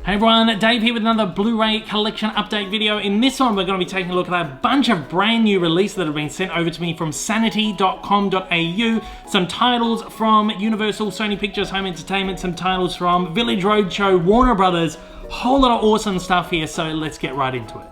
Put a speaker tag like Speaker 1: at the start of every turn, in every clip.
Speaker 1: Hey everyone, Dave here with another Blu-ray collection update video. In this one, we're going to be taking a look at a bunch of brand new releases that have been sent over to me from sanity.com.au. Some titles from Universal, Sony Pictures Home Entertainment, some titles from Village Roadshow, Warner Brothers. Whole lot of awesome stuff here, so let's get right into it.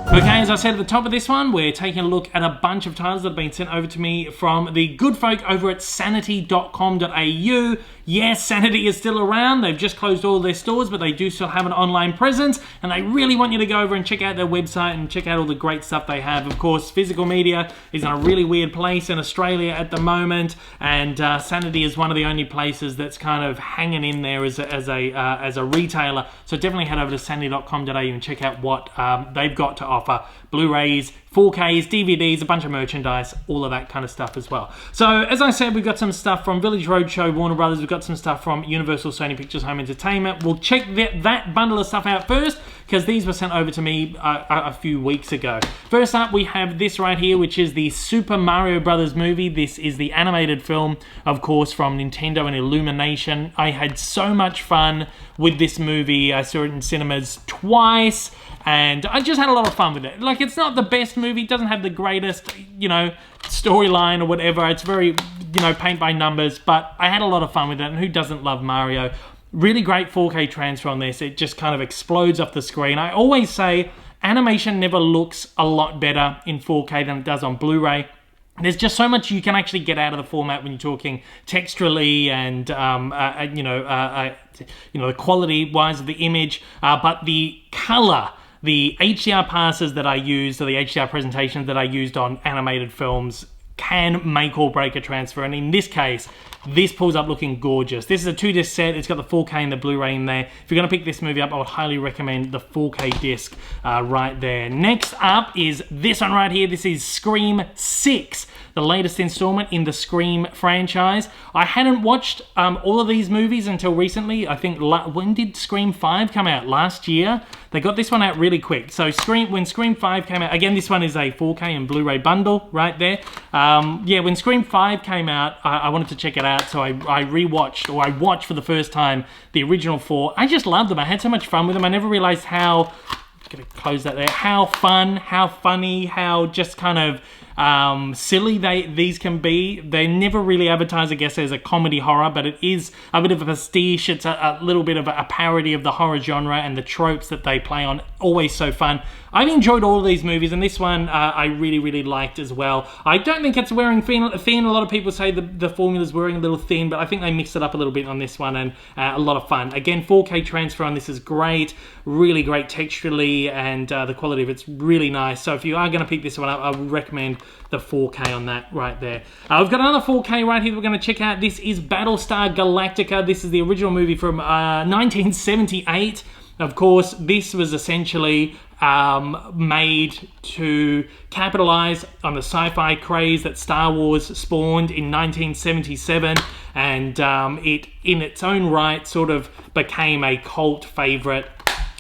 Speaker 1: Okay, as I said at the top of this one, we're taking a look at a bunch of titles that have been sent over to me from the good folk over at sanity.com.au. Yes, Sanity is still around. They've just closed all their stores, but they do still have an online presence, and they really want you to go over and check out their website and check out all the great stuff they have. Of course, physical media is in a really weird place in Australia at the moment, and Sanity is one of the only places that's kind of hanging in there as a retailer. So definitely head over to sanity.com.au and check out what they've got to offer. Blu-rays, 4Ks, DVDs, a bunch of merchandise, all of that kind of stuff as well. So, as I said, we've got some stuff from Village Roadshow, Warner Brothers, we've got some stuff from Universal, Sony Pictures Home Entertainment. We'll check that bundle of stuff out first, because these were sent over to me a few weeks ago. First up, we have this right here, which is the Super Mario Brothers movie. This is the animated film, of course, from Nintendo and Illumination. I had so much fun with this movie. I saw it in cinemas twice, and I just had a lot of fun with it. Like, it's not the best movie, it doesn't have the greatest, storyline or whatever. It's very, paint by numbers, but I had a lot of fun with it, and who doesn't love Mario? Really great 4K transfer on this. It just kind of explodes off the screen. I always say animation never looks a lot better in 4K than it does on Blu-ray. There's just so much you can actually get out of the format when you're talking texturally and, the quality-wise of the image, but the color, the HDR passes that I used, or the HDR presentations that I used on animated films, can make or break a transfer, and in this case, this pulls up looking gorgeous. This is a 2-disc set. It's got the 4K and the Blu-ray in there. If you're going to pick this movie up, I would highly recommend the 4K disc right there. Next up is this one right here. This is Scream 6, the latest installment in the Scream franchise. I hadn't watched all of these movies until recently. I think, when did Scream 5 come out? Last year? They got this one out really quick. So when Scream 5 came out, again, this one is a 4K and Blu-ray bundle right there. When Scream 5 came out, I wanted to check it out, so I watched for the first time the original 4. I just loved them. I had so much fun with them. I never realized how, gonna close that there, how fun, how funny, how just kind of silly these can be. They never really advertise, I guess, as a comedy horror, but it is a bit of a pastiche. It's a little bit of a parody of the horror genre and the tropes that they play on. Always so fun. I've enjoyed all of these movies, and this one I really, really liked as well. I don't think it's wearing thin. A lot of people say the formula's wearing a little thin, but I think they mixed it up a little bit on this one, and a lot of fun. Again, 4K transfer on this is great. Really great texturally, and the quality of it's really nice. So if you are going to pick this one up, I would recommend the 4K on that right there. We've got another 4K right here that we're going to check out. This is Battlestar Galactica. This is the original movie from 1978. Of course, this was essentially made to capitalize on the sci-fi craze that Star Wars spawned in 1977, and it, in its own right, sort of became a cult favorite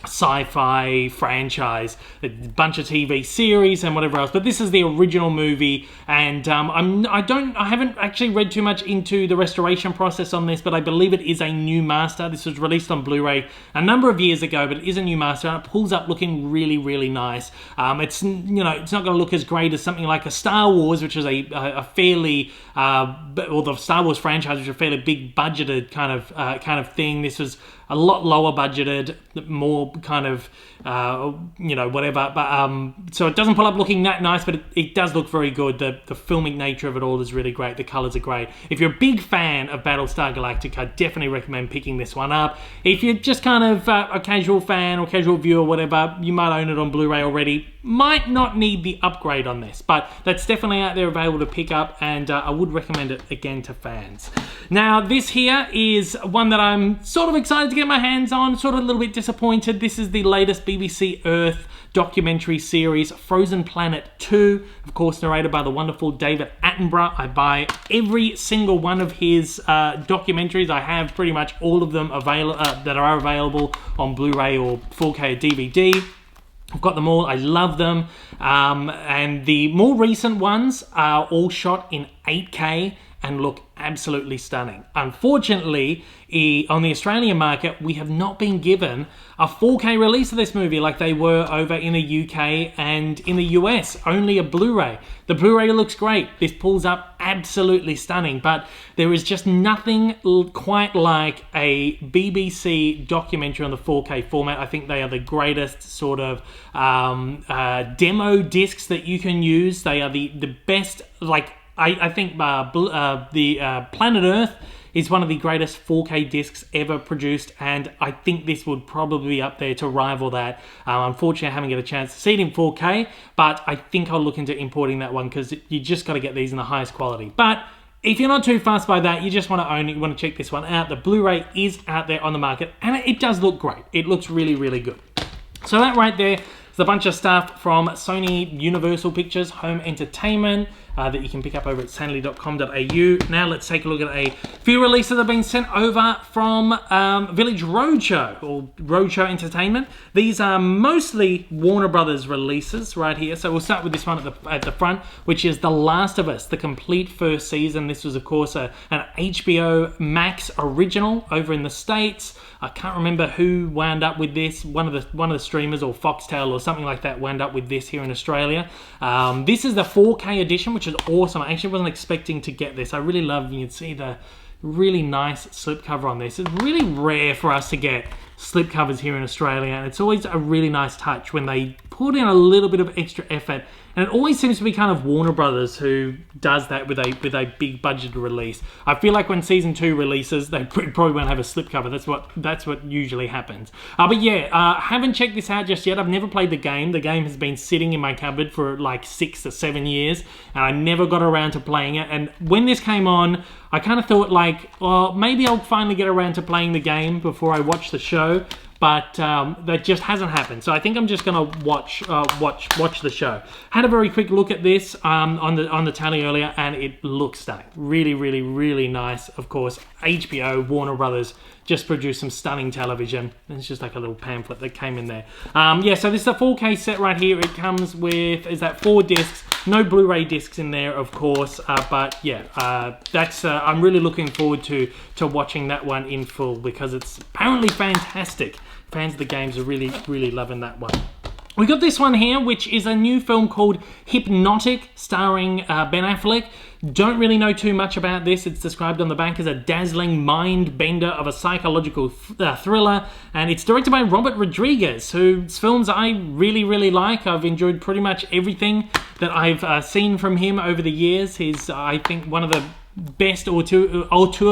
Speaker 1: sci-fi franchise, a bunch of TV series and whatever else, but this is the original movie, and I haven't actually read too much into the restoration process on this, but I believe it is a new master. This was released on Blu-ray a number of years ago, but it is a new master, and it pulls up looking really, really nice. It's it's not going to look as great as something like a Star Wars, which is a fairly or the Star Wars franchise, which is a fairly big budgeted kind of thing. This was a lot lower budgeted, more kind of, whatever. But so it doesn't pull up looking that nice, but it does look very good. The filmic nature of it all is really great. The colors are great. If you're a big fan of Battlestar Galactica, I definitely recommend picking this one up. If you're just kind of a casual fan or casual viewer or whatever, you might own it on Blu-ray already. Might not need the upgrade on this, but that's definitely out there available to pick up, and I would recommend it again to fans. Now, this here is one that I'm sort of excited to get my hands on, sort of a little bit disappointed. This is the latest BBC Earth documentary series, Frozen Planet 2, of course narrated by the wonderful David Attenborough. I buy every single one of his documentaries. I have pretty much all of them that are available on Blu-ray or 4K or DVD. I've got them all. I love them. And the more recent ones are all shot in 8K and look absolutely stunning. Unfortunately, on the Australian market, we have not been given a 4K release of this movie like they were over in the UK and in the US, only a Blu-ray. The Blu-ray looks great. This pulls up absolutely stunning, but there is just nothing quite like a BBC documentary on the 4K format. I think they are the greatest sort of demo discs that you can use. They are the best, like, I think Planet Earth is one of the greatest 4K discs ever produced, and I think this would probably be up there to rival that. Unfortunately, I haven't got a chance to see it in 4K, but I think I'll look into importing that one because you just got to get these in the highest quality. But if you're not too fussed by that, you just want to own it, you want to check this one out, the Blu-ray is out there on the market, and it does look great. It looks really, really good. So that right there is a bunch of stuff from Sony Universal Pictures Home Entertainment that you can pick up over at sanity.com.au. Now let's take a look at a few releases that have been sent over from Village Roadshow, or Roadshow Entertainment. These are mostly Warner Brothers releases right here. So we'll start with this one at the front, which is The Last of Us, the complete first season. This was, of course, an HBO Max original over in the States. I can't remember who wound up with this. One of the streamers, or Foxtel or something like that, wound up with this here in Australia. This is the 4K edition, which is awesome. I actually wasn't expecting to get this. I really love, you can see the really nice slipcover on this. It's really rare for us to get slipcovers here in Australia, and it's always a really nice touch when they put in a little bit of extra effort. And it always seems to be kind of Warner Brothers who does that with a big budget release. I feel like when season 2 releases, they probably won't have a slipcover. That's what usually happens. But yeah, haven't checked this out just yet. I've never played the game. The game has been sitting in my cupboard for like 6 or 7 years, and I never got around to playing it. And when this came on, I kind of thought like, well, maybe I'll finally get around to playing the game before I watch the show. But that just hasn't happened. So I think I'm just gonna watch the show. Had a very quick look at this on the tally earlier, and it looks stunning. Really, really, really nice. Of course, HBO, Warner Brothers just produced some stunning television. It's just like a little pamphlet that came in there. Yeah, so this is a 4K set right here. It comes with, is that 4 discs? No Blu-ray discs in there, of course, but yeah, that's I'm really looking forward to watching that one in full because it's apparently fantastic. Fans of the games are really, really loving that one. We got this one here, which is a new film called Hypnotic, starring Ben Affleck. Don't really know too much about this. It's described on the back as a dazzling mind bender of a psychological thriller, and it's directed by Robert Rodriguez, whose films I really, really like. I've enjoyed pretty much everything that I've seen from him over the years. He's, I think, one of the best auteur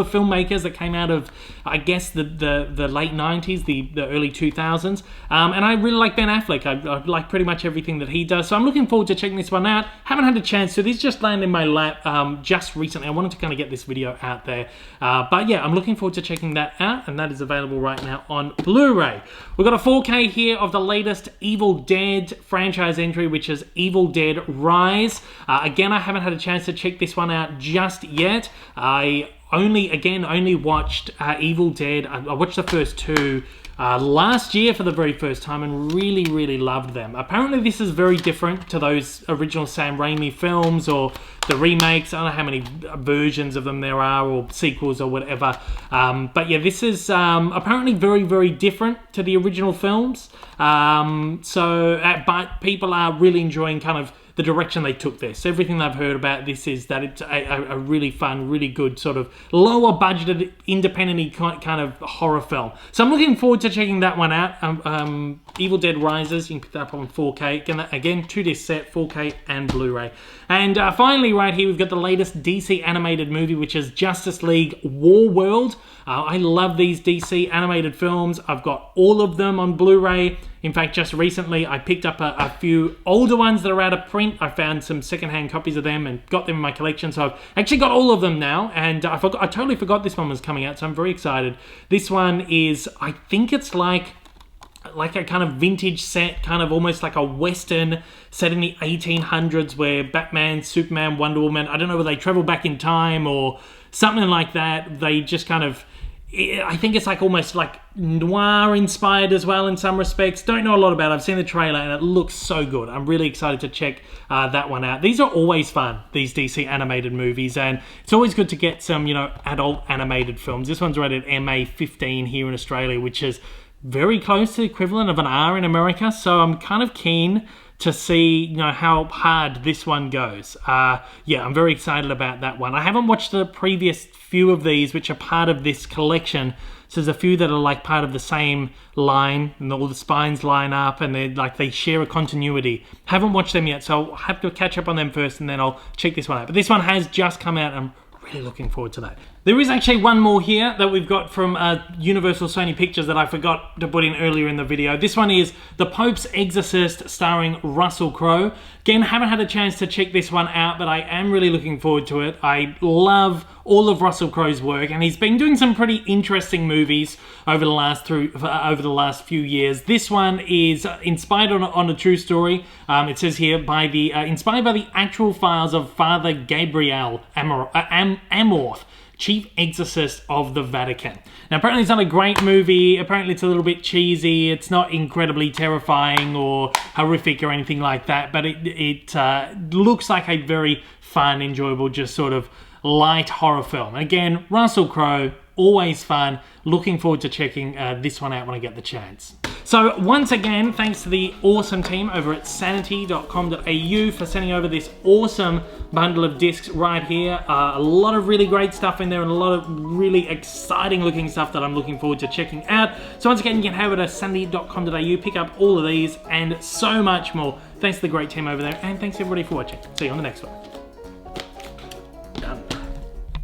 Speaker 1: filmmakers that came out of, I guess, the late 90s, the early 2000s. And I really like Ben Affleck. I like pretty much everything that he does. So I'm looking forward to checking this one out. Haven't had a chance to. This just landed in my lap just recently. I wanted to kind of get this video out there. But yeah, I'm looking forward to checking that out. And that is available right now on Blu-ray. We've got a 4K here of the latest Evil Dead franchise entry, which is Evil Dead Rise. Again, I haven't had a chance to check this one out just yet. I only watched Evil Dead. I watched the first 2 last year for the very first time and really, really loved them. Apparently this is very different to those original Sam Raimi films or the remakes. I don't know how many versions of them there are or sequels or whatever. But yeah, this is apparently very, very different to the original films. But people are really enjoying kind of the direction they took this. Everything I've heard about this is that it's a really fun, really good sort of lower budgeted, independent kind of horror film. So I'm looking forward to checking that one out. Evil Dead Rises, you can pick that up on 4K. Again, 2-disc set, 4K and Blu-ray. And finally right here, we've got the latest DC animated movie, which is Justice League Warworld. I love these DC animated films. I've got all of them on Blu-ray. In fact, just recently, I picked up a few older ones that are out of print. I found some secondhand copies of them and got them in my collection. So I've actually got all of them now. And I totally forgot this one was coming out, so I'm very excited. This one is, I think it's like a kind of vintage set, kind of almost like a Western set in the 1800s where Batman, Superman, Wonder Woman, I don't know whether they travel back in time or something like that. They just kind of I think it's like almost like noir inspired as well in some respects. Don't know a lot about it. I've seen the trailer and it looks so good. I'm really excited to check that one out. These are always fun, these DC animated movies, and it's always good to get some, you know, adult animated films. This one's rated MA 15 here in Australia, which is very close to the equivalent of an R in America. So I'm kind of keen to see, you know, how hard this one goes. Yeah, I'm very excited about that one. I haven't watched the previous few of these, which are part of this collection. So there's a few that are like part of the same line, and all the spines line up, and they share a continuity. Haven't watched them yet, so I'll have to catch up on them first, and then I'll check this one out. But this one has just come out, and I'm really looking forward to that. There is actually one more here that we've got from Universal Sony Pictures that I forgot to put in earlier in the video. This one is The Pope's Exorcist, starring Russell Crowe. Again, haven't had a chance to check this one out, but I am really looking forward to it. I love all of Russell Crowe's work, and he's been doing some pretty interesting movies over the last few years. This one is inspired on a true story. It says here, inspired by the actual files of Father Gabriel Amorth, Chief Exorcist of the Vatican. Now, apparently it's not a great movie. Apparently it's a little bit cheesy. It's not incredibly terrifying or horrific or anything like that, but it looks like a very fun, enjoyable, just sort of light horror film. Again, Russell Crowe, always fun. Looking forward to checking this one out when I get the chance. So once again, thanks to the awesome team over at sanity.com.au for sending over this awesome bundle of discs right here. A lot of really great stuff in there and a lot of really exciting looking stuff that I'm looking forward to checking out. So once again, you can head over to sanity.com.au, pick up all of these and so much more. Thanks to the great team over there, and thanks everybody for watching. See you on the next one.